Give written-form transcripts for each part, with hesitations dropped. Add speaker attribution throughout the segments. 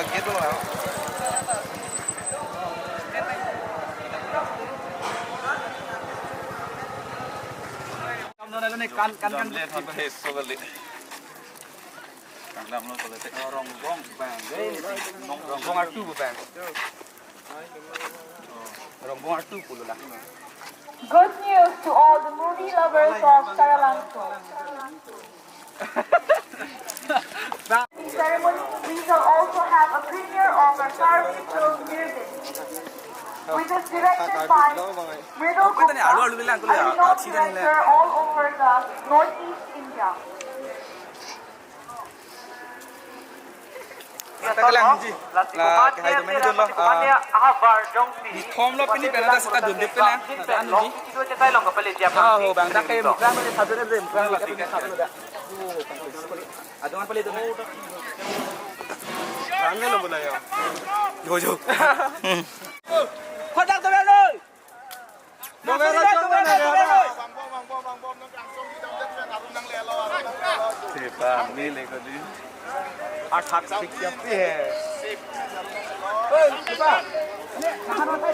Speaker 1: gate dulu lah. Kan lihat sampai esok kali. Làm luôn có thể rong rong vàng rong rong atu vàng rong rong atu pula lah.
Speaker 2: Good news to all the movie lovers of Saralanco. In ceremony, we shall also have a premiere of our Sarawak film Mirgin, which is directed by Mridul Gupta, a renowned director all over the Northeast India.
Speaker 1: Takalang ji lah kahai tu mana dulu di thom lo pini pernah dah sekat dunduk pernah anu ji oh bang dah kayak mukrang ni satu dah mukrang lah pini satu dah aduan pali tu angin lo boleh ya jo jo khodak tu beloi bang siapa ni leko ji 8 siapa है ओए siapa ni khabar apa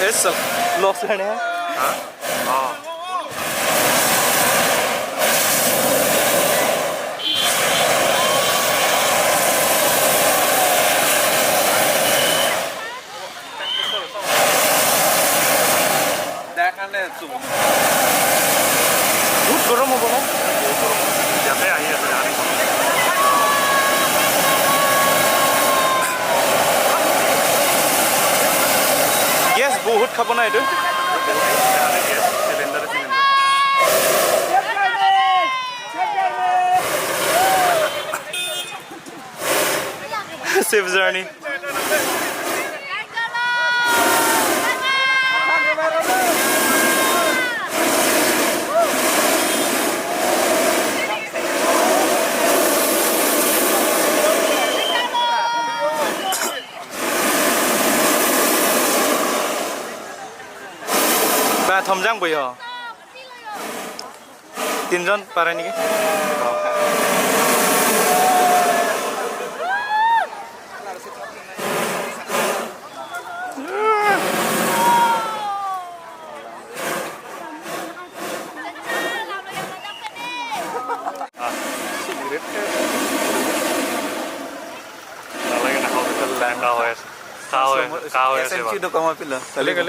Speaker 1: ऐसा loss है ना हां बहुत गरम हो बाबा जैसे आई है यार गैस बहुत खाबो ना इदो gas cylinder safe journey thomjang boyo tinjon parani ke SMQ do kamu pilih kali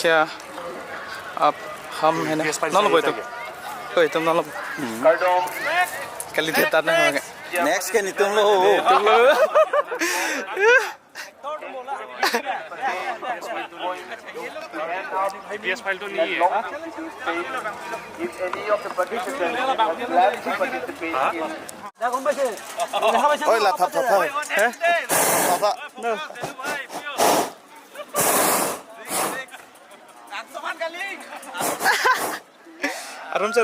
Speaker 1: क्या आप हम है ना नॉन बोल तो कोई तुम नॉन कल देता ना नेक्स्ट के नहीं तुम लो
Speaker 3: PS file तो नहीं है
Speaker 1: ओए ला थप थप है थप नो आराम से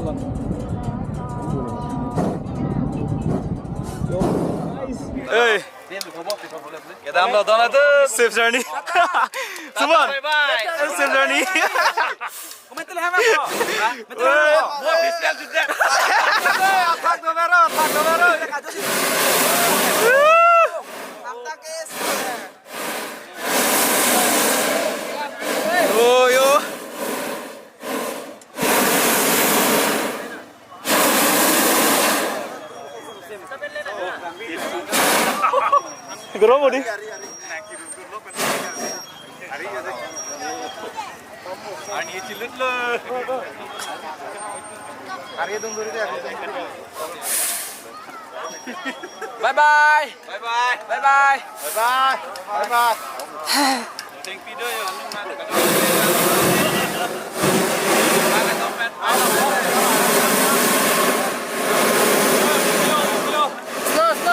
Speaker 1: Suman. Hey. Kita ambil donat tu safe journey. Suman. Bye bye. Safe journey. Mental hammer bro. Mental hammer. More physical to that. Tak domero. Kacau sih. Amtak es. Oh yo. Gerong di. Ani cilut lo. Hari itu dulu deh. Bye bye. Bye bye. Bye bye. Bye bye. Bye bye. Take video ya.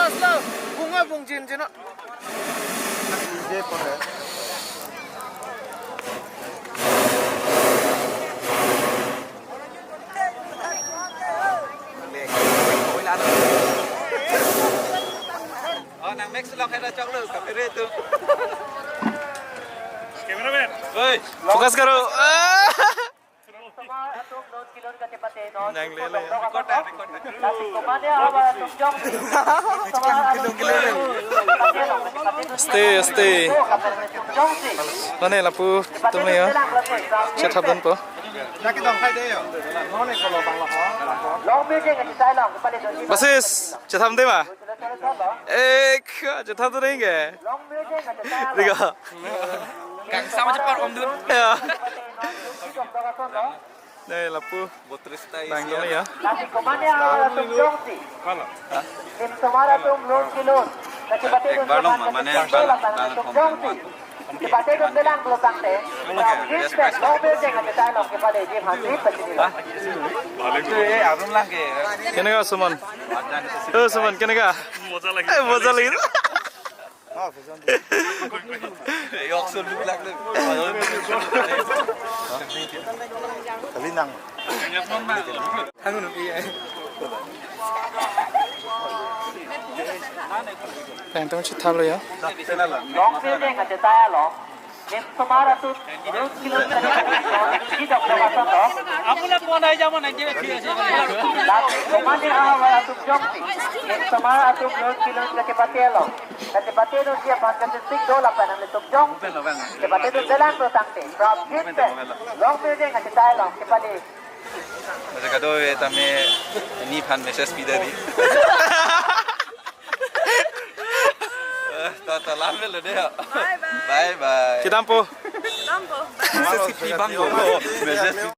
Speaker 1: Slow. Bunga bung jin nak. DJ pun है. Oh, nang Max lock ada cok lu, kamera itu.
Speaker 3: Cameraman.
Speaker 1: Oi, fokus karo. Nang lele. Stay. Nane lapu tumne ya. Chat habdan po. Basis, chat habde ma. Chat habde रहेंगे. देखो. Kang sama cepat om dulu. Ya. Đây là pu bang đó ya. Balong mana balong. Kenapa Suman? Suman kenapa? Mozza lagi. Yoksul dulu lagi. Kalinang. Hangun iya. Teng teng cita lo ya.
Speaker 2: Long building ada saya loh. Semara tu 2 kilometer tidak berapa toh.
Speaker 3: Aku nak kau naik zaman naik je dia.
Speaker 2: Kemana awal tu jomti. Semara tu 2 kilometer ke Patelo. Ke Patelo dia pakai stick dola panam tu jomti. Ke Patelo jalan tu tangte. From Houston. Long building ada saya loh. Ke Patelo.
Speaker 1: Macam kado tame ni pan message speed tadi. Tata lambe lo deh. Bye. Kita ampo. Message speed bang go. Message.